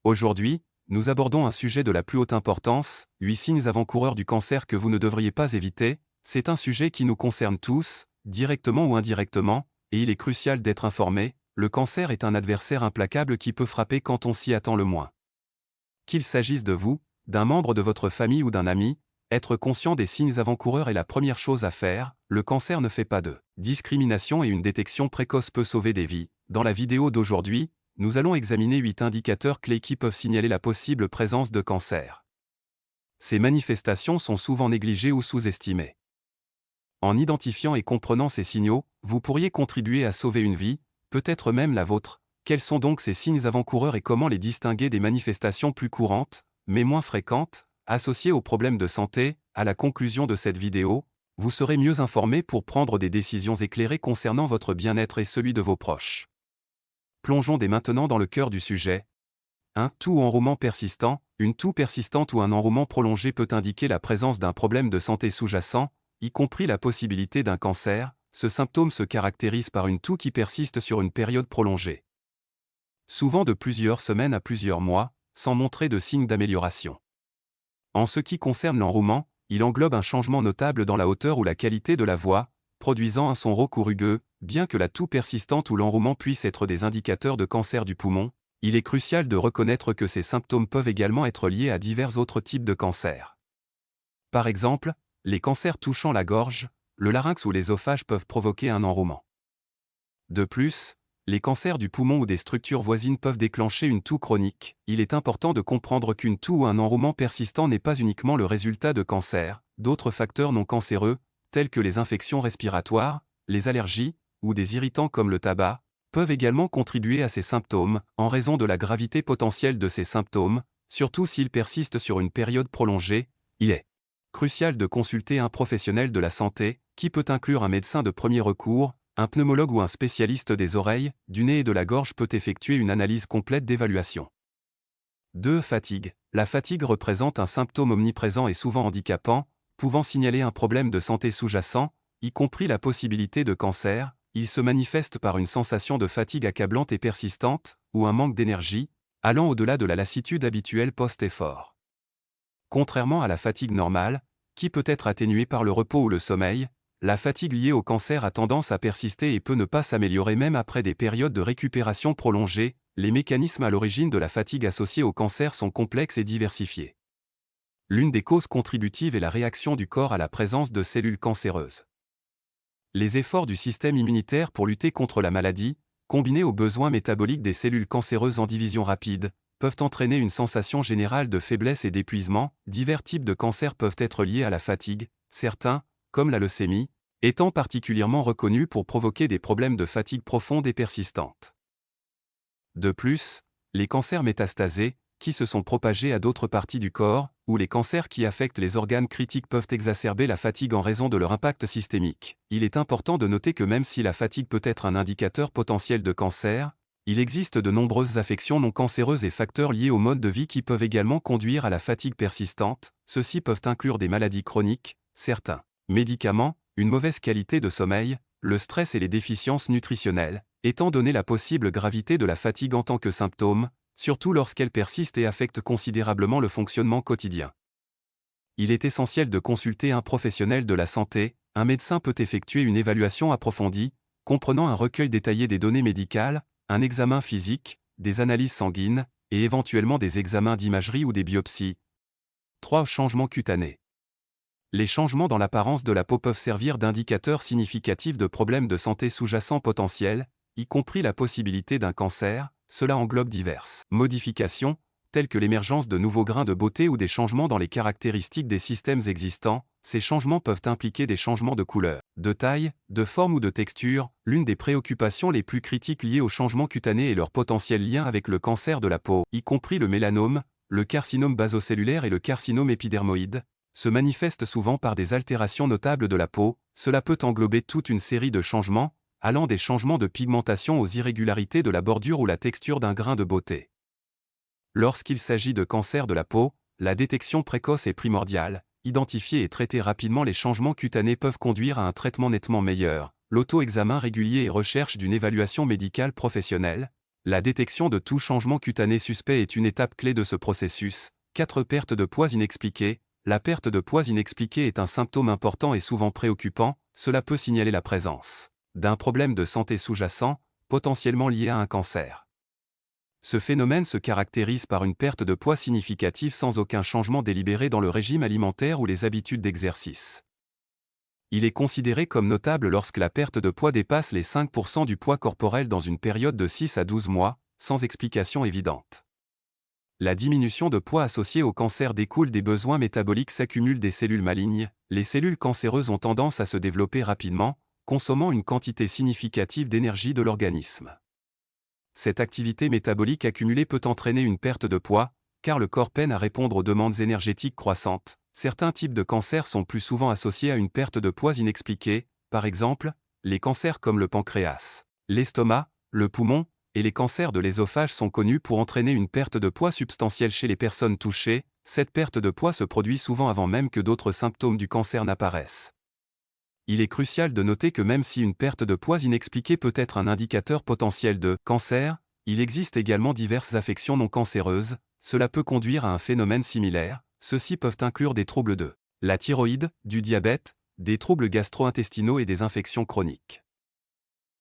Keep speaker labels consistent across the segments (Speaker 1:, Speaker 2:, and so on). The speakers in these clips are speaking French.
Speaker 1: Aujourd'hui, nous abordons un sujet de la plus haute importance, 8 signes avant-coureurs du cancer que vous ne devriez pas éviter. C'est un sujet qui nous concerne tous, directement ou indirectement, et il est crucial d'être informé. Le cancer est un adversaire implacable qui peut frapper quand on s'y attend le moins. Qu'il s'agisse de vous, d'un membre de votre famille ou d'un ami, être conscient des signes avant-coureurs est la première chose à faire. Le cancer ne fait pas de discrimination et une détection précoce peut sauver des vies. Dans la vidéo d'aujourd'hui, nous allons examiner 8 indicateurs clés qui peuvent signaler la possible présence de cancer. Ces manifestations sont souvent négligées ou sous-estimées. En identifiant et comprenant ces signaux, vous pourriez contribuer à sauver une vie, peut-être même la vôtre. Quels sont donc ces signes avant-coureurs et comment les distinguer des manifestations plus courantes, mais moins fréquentes, associées aux problèmes de santé? À la conclusion de cette vidéo, vous serez mieux informé pour prendre des décisions éclairées concernant votre bien-être et celui de vos proches. Plongeons dès maintenant dans le cœur du sujet. Un toux enrouement persistant, une toux persistante ou un enrouement prolongé peut indiquer la présence d'un problème de santé sous-jacent, y compris la possibilité d'un cancer. Ce symptôme se caractérise par une toux qui persiste sur une période prolongée, souvent de plusieurs semaines à plusieurs mois, sans montrer de signes d'amélioration. En ce qui concerne l'enrouement, il englobe un changement notable dans la hauteur ou la qualité de la voix, produisant un son rauque ou rugueux. Bien que la toux persistante ou l'enrouement puissent être des indicateurs de cancer du poumon, il est crucial de reconnaître que ces symptômes peuvent également être liés à divers autres types de cancers. Par exemple, les cancers touchant la gorge, le larynx ou l'ésophage peuvent provoquer un enrouement. De plus, les cancers du poumon ou des structures voisines peuvent déclencher une toux chronique. Il est important de comprendre qu'une toux ou un enrouement persistant n'est pas uniquement le résultat de cancer. D'autres facteurs non cancéreux, tels que les infections respiratoires, les allergies, ou des irritants comme le tabac, peuvent également contribuer à ces symptômes. En raison de la gravité potentielle de ces symptômes, surtout s'ils persistent sur une période prolongée, il est crucial de consulter un professionnel de la santé, qui peut inclure un médecin de premier recours, un pneumologue ou un spécialiste des oreilles, du nez et de la gorge peut effectuer une analyse complète d'évaluation. 2. Fatigue. La fatigue représente un symptôme omniprésent et souvent handicapant, pouvant signaler un problème de santé sous-jacent, y compris la possibilité de cancer. Il se manifeste par une sensation de fatigue accablante et persistante, ou un manque d'énergie, allant au-delà de la lassitude habituelle post-effort. Contrairement à la fatigue normale, qui peut être atténuée par le repos ou le sommeil, la fatigue liée au cancer a tendance à persister et peut ne pas s'améliorer même après des périodes de récupération prolongées. Les mécanismes à l'origine de la fatigue associée au cancer sont complexes et diversifiés. L'une des causes contributives est la réaction du corps à la présence de cellules cancéreuses. Les efforts du système immunitaire pour lutter contre la maladie, combinés aux besoins métaboliques des cellules cancéreuses en division rapide, peuvent entraîner une sensation générale de faiblesse et d'épuisement. Divers types de cancers peuvent être liés à la fatigue, certains, comme la leucémie, étant particulièrement reconnus pour provoquer des problèmes de fatigue profonde et persistante. De plus, les cancers métastasés, qui se sont propagés à d'autres parties du corps, ou les cancers qui affectent les organes critiques peuvent exacerber la fatigue en raison de leur impact systémique. Il est important de noter que même si la fatigue peut être un indicateur potentiel de cancer, il existe de nombreuses affections non cancéreuses et facteurs liés au mode de vie qui peuvent également conduire à la fatigue persistante. Ceux-ci peuvent inclure des maladies chroniques, certains médicaments, une mauvaise qualité de sommeil, le stress et les déficiences nutritionnelles, étant donné la possible gravité de la fatigue en tant que symptôme, surtout lorsqu'elle persiste et affecte considérablement le fonctionnement quotidien. Il est essentiel de consulter un professionnel de la santé. Un médecin peut effectuer une évaluation approfondie, comprenant un recueil détaillé des données médicales, un examen physique, des analyses sanguines, et éventuellement des examens d'imagerie ou des biopsies. 3. Changements cutanés. Les changements dans l'apparence de la peau peuvent servir d'indicateurs significatifs de problèmes de santé sous-jacents potentiels, y compris la possibilité d'un cancer. Cela englobe diverses modifications, telles que l'émergence de nouveaux grains de beauté ou des changements dans les caractéristiques des systèmes existants. Ces changements peuvent impliquer des changements de couleur, de taille, de forme ou de texture. L'une des préoccupations les plus critiques liées aux changements cutanés est leur potentiel lien avec le cancer de la peau, y compris le mélanome, le carcinome basocellulaire et le carcinome épidermoïde, se manifestent souvent par des altérations notables de la peau. Cela peut englober toute une série de changements, allant des changements de pigmentation aux irrégularités de la bordure ou la texture d'un grain de beauté. Lorsqu'il s'agit de cancer de la peau, la détection précoce est primordiale. Identifier et traiter rapidement les changements cutanés peuvent conduire à un traitement nettement meilleur. L'auto-examen régulier et recherche d'une évaluation médicale professionnelle, La détection de tout changement cutané suspect est une étape clé de ce processus. 4. Perte de poids inexpliquée. La perte de poids inexpliquée est un symptôme important et souvent préoccupant, cela peut signaler la présence d'un problème de santé sous-jacent, potentiellement lié à un cancer. Ce phénomène se caractérise par une perte de poids significative sans aucun changement délibéré dans le régime alimentaire ou les habitudes d'exercice. Il est considéré comme notable lorsque la perte de poids dépasse les 5% du poids corporel dans une période de 6 à 12 mois, sans explication évidente. La diminution de poids associée au cancer découle des besoins métaboliques s'accumulent des cellules malignes. Les cellules cancéreuses ont tendance à se développer rapidement, consommant une quantité significative d'énergie de l'organisme. Cette activité métabolique accumulée peut entraîner une perte de poids, car le corps peine à répondre aux demandes énergétiques croissantes. Certains types de cancers sont plus souvent associés à une perte de poids inexpliquée, par exemple, les cancers comme le pancréas, l'estomac, le poumon, et les cancers de l'œsophage sont connus pour entraîner une perte de poids substantielle chez les personnes touchées. Cette perte de poids se produit souvent avant même que d'autres symptômes du cancer n'apparaissent. Il est crucial de noter que même si une perte de poids inexpliquée peut être un indicateur potentiel de cancer, il existe également diverses affections non cancéreuses. Cela peut conduire à un phénomène similaire. Ceux-ci peuvent inclure des troubles de la thyroïde, du diabète, des troubles gastro-intestinaux et des infections chroniques.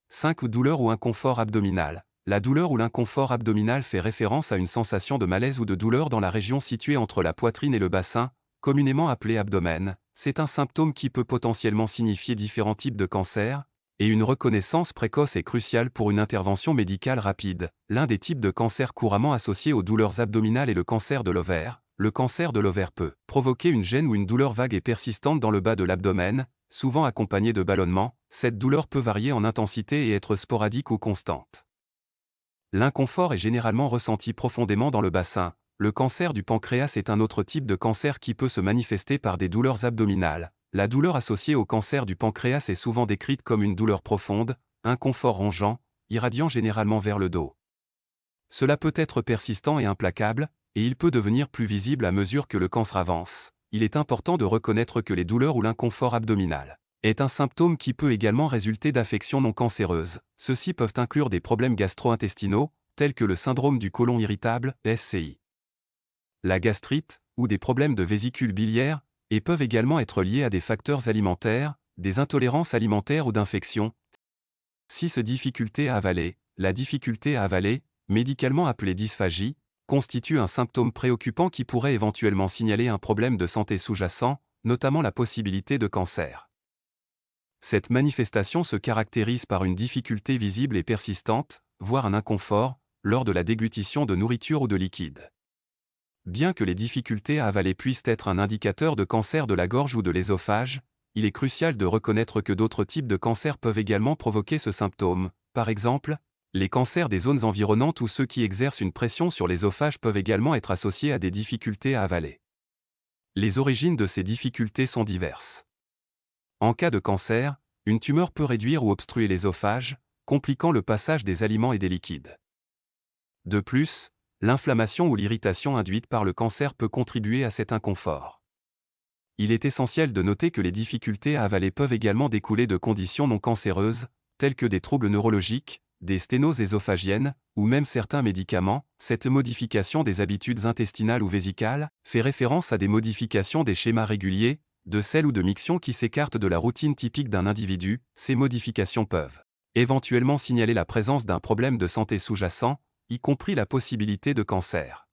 Speaker 1: 5. Douleur ou inconfort abdominal. La douleur ou l'inconfort abdominal fait référence à une sensation de malaise ou de douleur dans la région située entre la poitrine et le bassin, communément appelée abdomen. C'est un symptôme qui peut potentiellement signifier différents types de cancers, et une reconnaissance précoce est cruciale pour une intervention médicale rapide. L'un des types de cancers couramment associés aux douleurs abdominales est le cancer de l'ovaire. Le cancer de l'ovaire peut provoquer une gêne ou une douleur vague et persistante dans le bas de l'abdomen, souvent accompagnée de ballonnements. Cette douleur peut varier en intensité et être sporadique ou constante. L'inconfort est généralement ressenti profondément dans le bassin. Le cancer du pancréas est un autre type de cancer qui peut se manifester par des douleurs abdominales. La douleur associée au cancer du pancréas est souvent décrite comme une douleur profonde, inconfort rongeant, irradiant généralement vers le dos. Cela peut être persistant et implacable, et il peut devenir plus visible à mesure que le cancer avance. Il est important de reconnaître que les douleurs ou l'inconfort abdominal est un symptôme qui peut également résulter d'affections non cancéreuses. Ceux-ci peuvent inclure des problèmes gastro-intestinaux, tels que le syndrome du côlon irritable, SCI. La gastrite, ou des problèmes de vésicule biliaire, et peuvent également être liés à des facteurs alimentaires, des intolérances alimentaires ou d'infections. 6. Difficulté à avaler. La difficulté à avaler, médicalement appelée dysphagie, constitue un symptôme préoccupant qui pourrait éventuellement signaler un problème de santé sous-jacent, notamment la possibilité de cancer. Cette manifestation se caractérise par une difficulté visible et persistante, voire un inconfort, lors de la déglutition de nourriture ou de liquide. Bien que les difficultés à avaler puissent être un indicateur de cancer de la gorge ou de l'œsophage, il est crucial de reconnaître que d'autres types de cancers peuvent également provoquer ce symptôme. Par exemple, les cancers des zones environnantes ou ceux qui exercent une pression sur l'œsophage peuvent également être associés à des difficultés à avaler. Les origines de ces difficultés sont diverses. En cas de cancer, une tumeur peut réduire ou obstruer l'œsophage, compliquant le passage des aliments et des liquides. De plus, l'inflammation ou l'irritation induite par le cancer peut contribuer à cet inconfort. Il est essentiel de noter que les difficultés à avaler peuvent également découler de conditions non cancéreuses, telles que des troubles neurologiques, des sténoses ésophagiennes, ou même certains médicaments. Cette modification des habitudes intestinales ou vésicales fait référence à des modifications des schémas réguliers, de sel ou de miction qui s'écartent de la routine typique d'un individu. Ces modifications peuvent éventuellement signaler la présence d'un problème de santé sous-jacent, y compris la possibilité de cancer.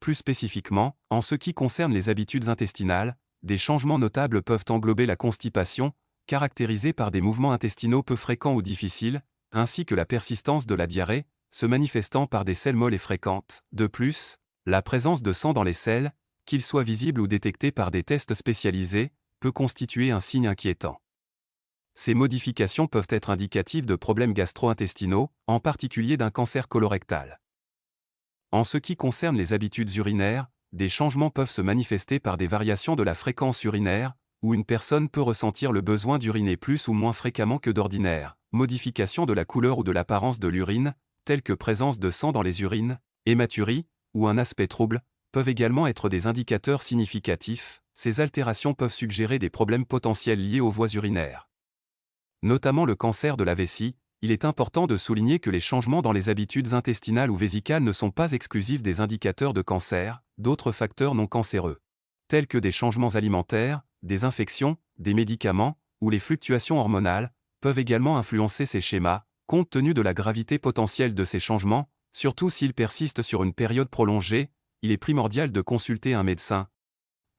Speaker 1: Plus spécifiquement, en ce qui concerne les habitudes intestinales, des changements notables peuvent englober la constipation, caractérisée par des mouvements intestinaux peu fréquents ou difficiles, ainsi que la persistance de la diarrhée, se manifestant par des selles molles et fréquentes. De plus, la présence de sang dans les selles, qu'ils soient visibles ou détectés par des tests spécialisés, peut constituer un signe inquiétant. Ces modifications peuvent être indicatives de problèmes gastro-intestinaux, en particulier d'un cancer colorectal. En ce qui concerne les habitudes urinaires, des changements peuvent se manifester par des variations de la fréquence urinaire, où une personne peut ressentir le besoin d'uriner plus ou moins fréquemment que d'ordinaire. Modification de la couleur ou de l'apparence de l'urine, telles que présence de sang dans les urines, hématurie, ou un aspect trouble, peuvent également être des indicateurs significatifs. Ces altérations peuvent suggérer des problèmes potentiels liés aux voies urinaires. Notamment le cancer de la vessie, il est important de souligner que les changements dans les habitudes intestinales ou vésicales ne sont pas exclusifs des indicateurs de cancer, d'autres facteurs non cancéreux, tels que des changements alimentaires, des infections, des médicaments, ou les fluctuations hormonales, peuvent également influencer ces schémas, compte tenu de la gravité potentielle de ces changements, surtout s'ils persistent sur une période prolongée, il est primordial de consulter un médecin.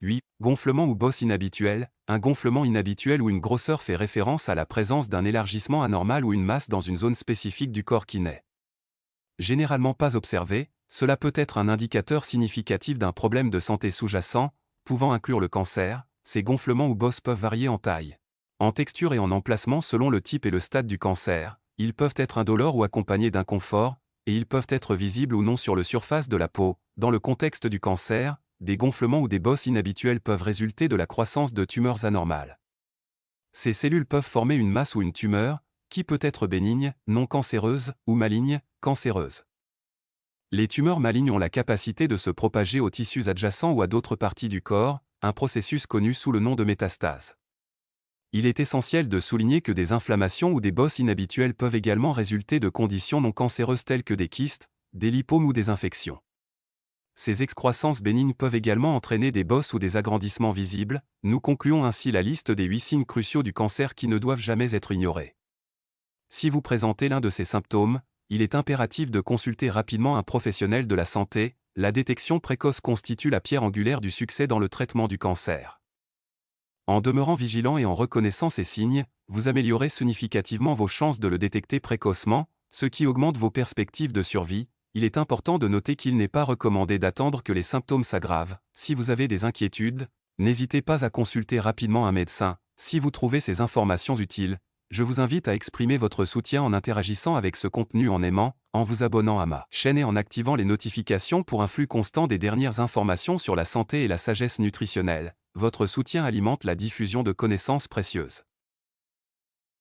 Speaker 1: 8. Gonflement ou bosse inhabituel. Un gonflement inhabituel ou une grosseur fait référence à la présence d'un élargissement anormal ou une masse dans une zone spécifique du corps qui n'est généralement pas observée. Cela peut être un indicateur significatif d'un problème de santé sous-jacent, pouvant inclure le cancer. Ces gonflements ou bosses peuvent varier en taille, en texture et en emplacement selon le type et le stade du cancer. Ils peuvent être indolores ou accompagnés d'inconfort, et ils peuvent être visibles ou non sur la surface de la peau. Dans le contexte du cancer, des gonflements ou des bosses inhabituelles peuvent résulter de la croissance de tumeurs anormales. Ces cellules peuvent former une masse ou une tumeur, qui peut être bénigne, non cancéreuse, ou maligne, cancéreuse. Les tumeurs malignes ont la capacité de se propager aux tissus adjacents ou à d'autres parties du corps, un processus connu sous le nom de métastase. Il est essentiel de souligner que des inflammations ou des bosses inhabituelles peuvent également résulter de conditions non cancéreuses telles que des kystes, des lipomes ou des infections. Ces excroissances bénignes peuvent également entraîner des bosses ou des agrandissements visibles. Nous concluons ainsi la liste des 8 signes cruciaux du cancer qui ne doivent jamais être ignorés. Si vous présentez l'un de ces symptômes, il est impératif de consulter rapidement un professionnel de la santé. La détection précoce constitue la pierre angulaire du succès dans le traitement du cancer. En demeurant vigilant et en reconnaissant ces signes, vous améliorez significativement vos chances de le détecter précocement, ce qui augmente vos perspectives de survie. Il est important de noter qu'il n'est pas recommandé d'attendre que les symptômes s'aggravent. Si vous avez des inquiétudes, n'hésitez pas à consulter rapidement un médecin. Si vous trouvez ces informations utiles, je vous invite à exprimer votre soutien en interagissant avec ce contenu en aimant, en vous abonnant à ma chaîne et en activant les notifications pour un flux constant des dernières informations sur la santé et la sagesse nutritionnelle. Votre soutien alimente la diffusion de connaissances précieuses.